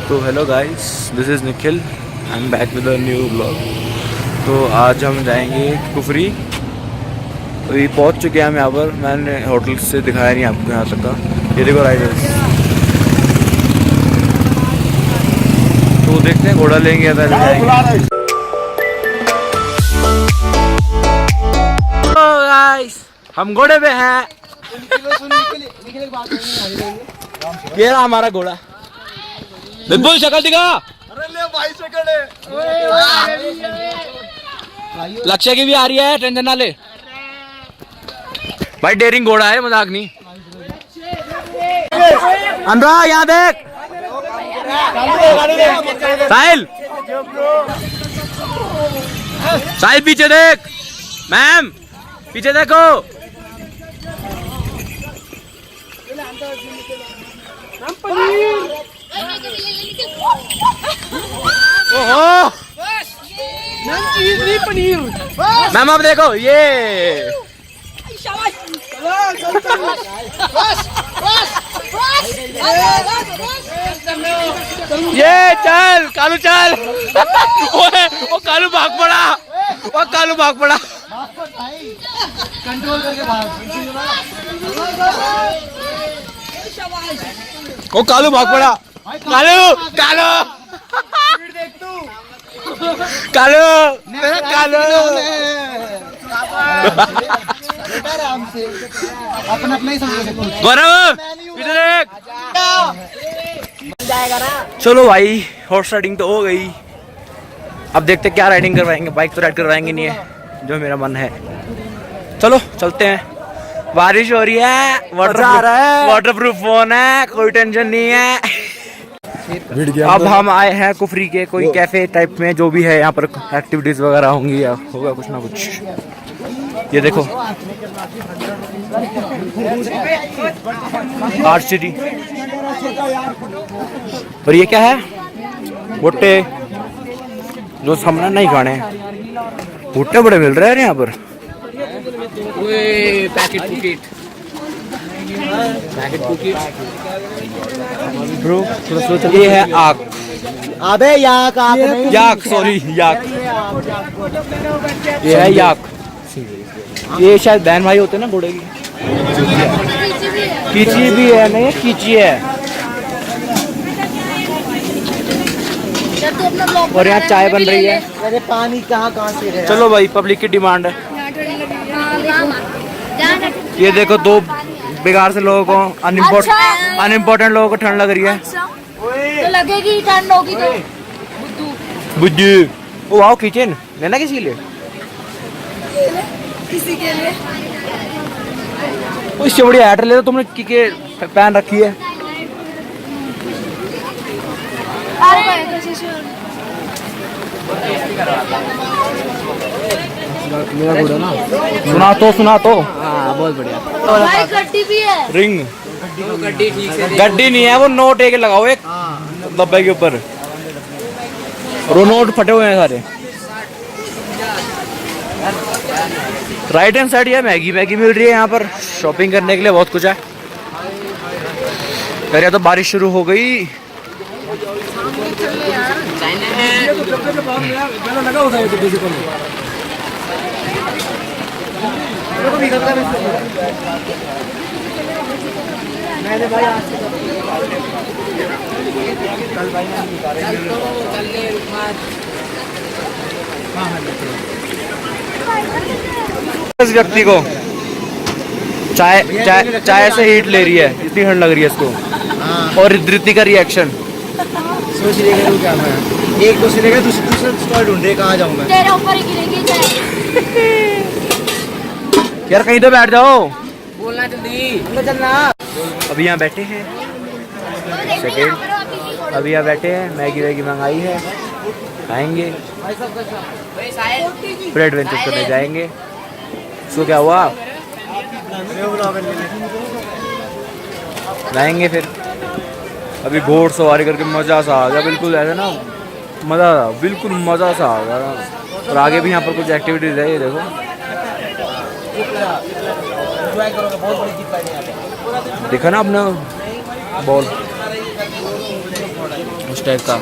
तो hello guys, this is Nikhil. I am back with a new blog. तो आज हम जाएंगे कुफरी। तो ये पहुंच चुके हैं हम यहाँ पर। मैंने होटल से दिखाया नहीं आपको यहाँ तक का। ये देखो राइडर्स। तो देखते हैं घोड़ा लेंगे या पहले जाएंगे। गाइस, हम घोड़े पे हैं। ये रहा हमारा घोड़ा। बिल्कुल शक्ल दिखा। अरे ले भाई शक्ल है। लक्ष्य की भी आ रही है, टेंशन ना ले भाई। डेयरिंग घोड़ा है, मजाक नहीं। अनुराग यहाँ देख। साहिल, साहिल पीछे देख। मैम पीछे देखो। ओहो चीज नहीं, पनीर। मैम अब देखो ये। ये चल कालू चल। वो कालू भाग पड़ा। वो कालू भाग पड़ा। कंट्रोल करके भाग। वो कालू भाग पड़ा। कालू कालू कालू मेरा कालू। अपना अपना ही समझो। गौरव इधर देख। चलो भाई, हॉर्स राइडिंग तो हो गई। अब देखते क्या राइडिंग करवाएंगे। बाइक तो राइड करवाएंगे नहीं है, जो मेरा मन है। चलो चलते हैं। बारिश हो रही है, वाटर प्रूफ फोन है, कोई टेंशन नहीं है। अब हम आए हैं कुफरी के कोई कैफे टाइप में, जो भी है यहाँ पर एक्टिविटीज वगैरह होंगी या होगा कुछ ना कुछ। ये देखो आर्ट सिटी। और ये क्या है? भुट्टे जो सामने नहीं खाने। भुट्टे बड़े मिल रहे हैं यहाँ पर। ब्रो ये है आग। अबे याक याक, सॉरी याक। ये है याक। ये शायद बहन भाई होते हैं ना घोड़े की। कीची भी है। नहीं कीची है। और यहाँ चाय बन रही है। अरे पानी कहाँ से है? चलो भाई, पब्लिक की डिमांड है। ये देखो, दो बेकार से लोगों को, अनइम्पोर्टेंट लोगों को ठंड लग रही है। तो लगेगी ठंड होगी तो। बुद्धू। ओ वाओ, किचन लेना किसी के लिए? किसी के लिए। इससे बड़ी हैट ले तो तुमने के पहन रखी है। सुना तो हाँ, बहुत बढ़िया। भाई गड्डी भी है। रिंग गड्डी नहीं है, वो नोट एक लगाओ एक डब्बे के ऊपर। और वो नोट फटे हुए हैं सारे। राइट हैंड साइड ये मैगी मिल रही है यहाँ पर। शॉपिंग करने के लिए बहुत कुछ है। यार तो बारिश शुरू हो गई। इस व्यक्ति को चाय से हीट ले रही है, इतनी ठंड लग रही है इसको। और धृति का रिएक्शन सोच रही है क्या मैं एक तो सिलेगा, दूसरा स्टॉल ढूंढ रहे कहाँ जाऊँ मैं। तेरे ऊपर ही गिरेगी चाय। यार कहीं तो बैठ जाओ। बोलना जल्दी चलना। अभी यहाँ बैठे हैं सेकेंड। अभी यहाँ बैठे हैं, मैगी मंगाई है, खाएंगे, फिर एडवेंचर करने जाएंगे। सो क्या हुआ, जाएंगे फिर। अभी घोड़ सवारी करके मज़ा सा आ गया, बिल्कुल ऐसा ना मज़ा, बिल्कुल मज़ा सा आ गया। और आगे भी यहाँ पर कुछ एक्टिविटीज़ है, ये देखो। देखा ना आपने बॉल। उस टाइप का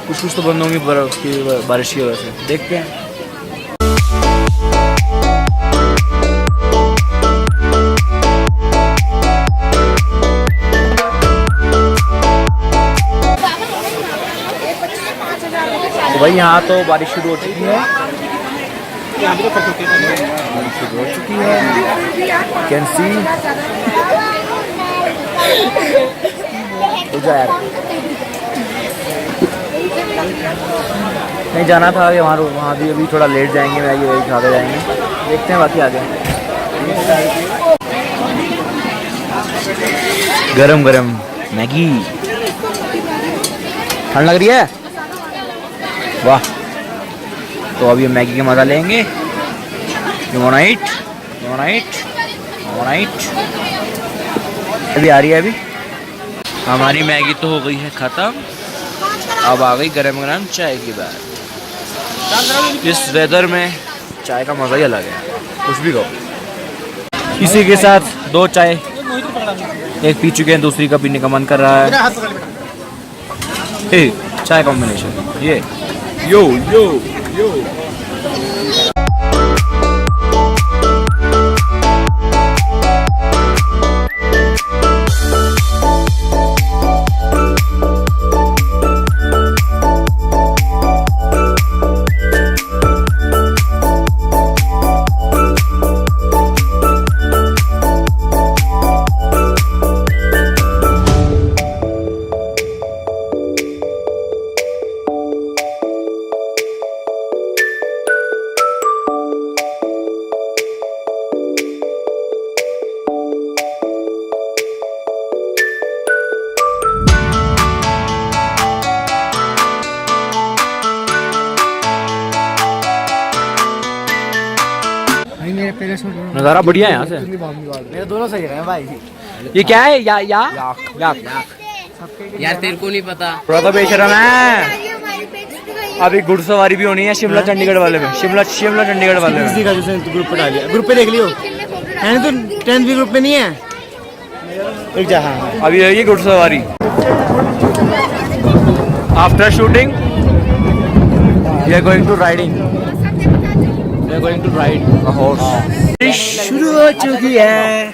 कुछ कुछ तो बंद होंगी बर्फ की बारिश की वजह से। देखते हैं। तो भाई यहाँ तो बारिश शुरू हो चुकी है। बारिश शुरू हो चुकी है। कैन सी तो जा यार नहीं जाना था वहाँ भी अभी थोड़ा लेट जाएंगे। मैगी वही खा के जाएंगे। देखते हैं बाकी आगे। गरम गरम मैगी ठंड लग रही है। वाह। तो अभी हम मैगी का मज़ा लेंगे। You wanna eat? अभी आ रही है। अभी हमारी मैगी तो हो गई है ख़त्म। अब आ गई गरम गरम चाय की बात। इस वेदर में चाय का मज़ा ही अलग है। कुछ भी कहो। इसी के साथ 2 चाय एक पी चुके हैं, दूसरी का पीने का मन कर रहा है। चाय कॉम्बिनेशन ये यो यो यो। नज़ारा बढ़िया है यहाँ से। मेरे दोनों सही रहे हैं भाई। ये क्या है? या यार तेरे को नहीं पता। थोड़ा तो बेशरम है। अभी घुड़सवारी भी होनी है शिमला चंडीगढ़ वाले में। शिमला चंडीगढ़ वाले में ग्रुप पे डालिए। ग्रुप पे देख लियो। है तो 10th भी ग्रुप पे नहीं है। एक जहाँ अभी है ये घुड़सवारी। After shooting we are going to ride a horse. शुरू हो चुकी है।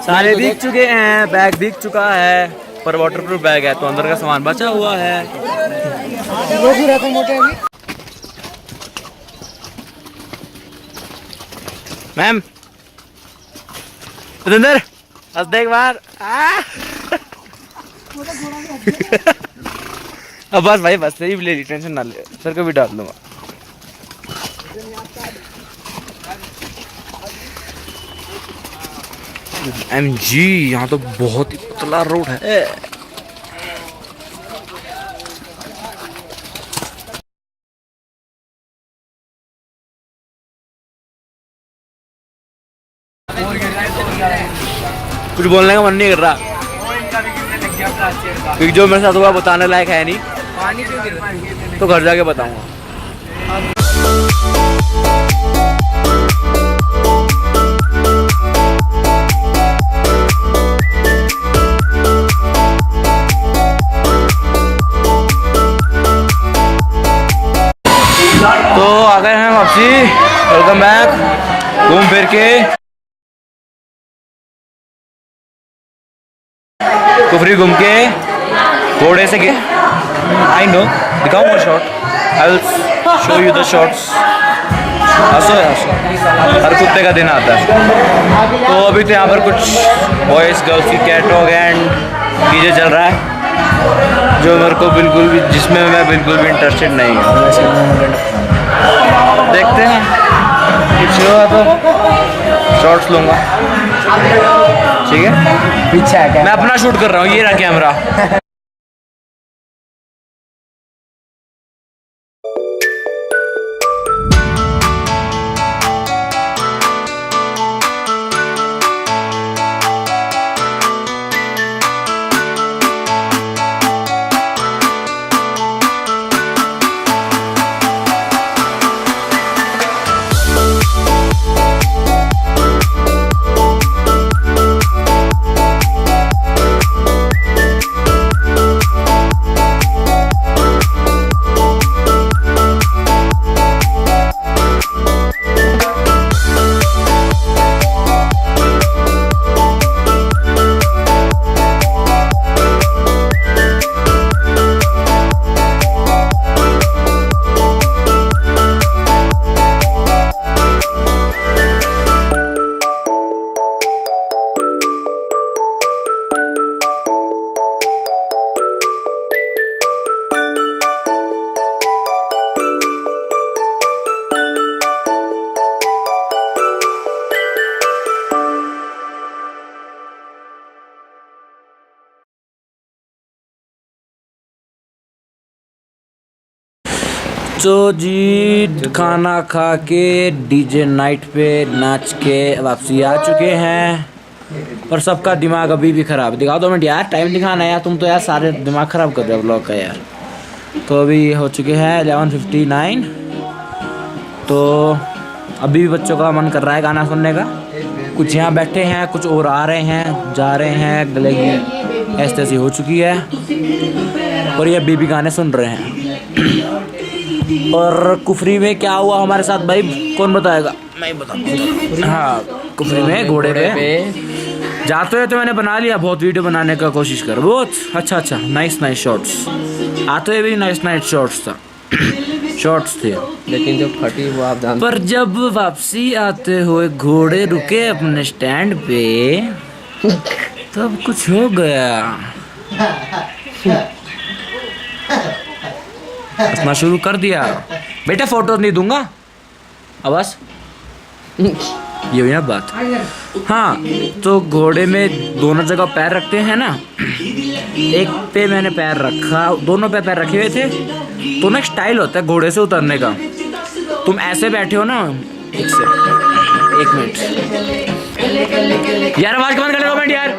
सारे बिक चुके हैं। बैग बिक चुका है पर वाटरप्रूफ बैग है तो अंदर का सामान बचा हुआ है। मैम सुरेंद्र हंस दे एक बार। अब बस भाई बस सही ले ली। टेंशन ना ले। सर को भी डाल दूंगा। MG यहाँ तो बहुत ही पतला रोड है। कुछ बोलने का मन नहीं कर रहा क्योंकि जो मेरे साथ हुआ बताने लायक है नहीं। तो घर जाके बताऊंगा। तो आ गए हैं वापसी। Welcome back. घूम फिर के कुफरी घूम के घोड़े से गए। आई नो दिखाऊंगा shot. I will show you the shots. हंसो हर कुत्ते का दिन आता है। तो अभी तो यहाँ पर कुछ बॉयज़ गर्ल्स की कैटवॉक एंड डीजे चल रहा है जो मेरे को बिल्कुल भी जिसमें मैं बिल्कुल भी इंटरेस्टेड नहीं हूँ। देखते हैं कुछ हुआ तो शॉट्स लूँगा। ठीक है पीछे है मैं अपना शूट कर रहा हूँ। ये रहा कैमरा। तो जी खाना खा के डीजे नाइट पे नाच के वापसी आ चुके हैं, पर सबका दिमाग अभी भी ख़राब। दिखाओ 2 मिनट यार, टाइम दिखाना यार, तुम तो यार सारे दिमाग ख़राब कर रहे हो ब्लॉग का यार। तो अभी हो चुके हैं 11:59। तो अभी भी बच्चों का मन कर रहा है गाना सुनने का। कुछ यहाँ बैठे हैं, कुछ और आ रहे हैं, जा रहे हैं, गले की ऐसी तैसी हो चुकी है, और ये अभी भी गाने सुन रहे हैं। और कुफरी में क्या हुआ हमारे साथ भाई, कौन बताएगा? मैं बताऊँ। हाँ, कुफरी में घोड़े पे जाते हुए तो मैंने बना लिया, बहुत वीडियो बनाने का कोशिश कर, बहुत अच्छा नाइस शॉट्स आते हुए भी नाइस शॉट्स था शॉट्स थे, लेकिन जो फटी वो आप जानते। पर जब वापसी आते हुए घोड़े रुके अपने स्टैंड पे तब कुछ हो गया। हंसना शुरू कर दिया। बेटा फोटो नहीं दूंगा अब बस, ये हुई ना बात। हाँ, तो घोड़े में दोनों जगह पैर रखते हैं ना, एक पे मैंने पैर रखा, दोनों पे पैर रखे हुए थे। तो ना एक स्टाइल होता है घोड़े से उतरने का। तुम ऐसे बैठे हो ना, एक मिनट यार, आवाज कम कर, 2 मिनट यार।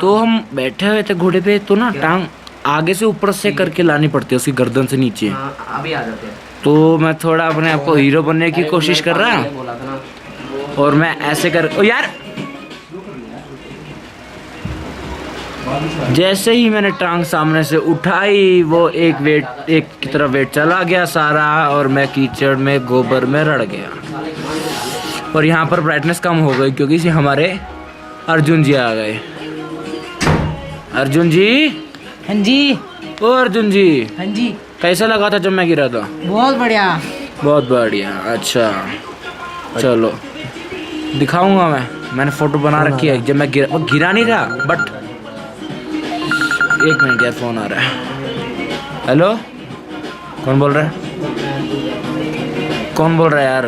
तो हम बैठे हुए थे घोड़े पे, तो ना टांग आगे से ऊपर से करके लानी पड़ती है, उसकी गर्दन से नीचे। अभी आ जाते हैं। तो मैं थोड़ा अपने आप को हीरो बनने की कोशिश कर रहा हूँ, और मैं ऐसे कर, ओ यार, जैसे ही मैंने टांग सामने से उठाई, वो एक की तरफ वेट चला गया सारा, और मैं कीचड़ में गोबर में रड़ गया। और यहाँ पर ब्राइटनेस कम हो गई क्योंकि हमारे अर्जुन जी आ गए। अर्जुन जी, हाँ जी, ओ अर्जुन जी, हाँ जी, कैसा लगा था जब मैं गिरा था? बहुत बढ़िया। बहुत बढ़िया, अच्छा चलो दिखाऊंगा। मैंने फोटो बना रखी है जब मैं वो गिरा नहीं था, बट 1 मिनट यार, फोन आ रहा है। हेलो, कौन बोल रहा है यार?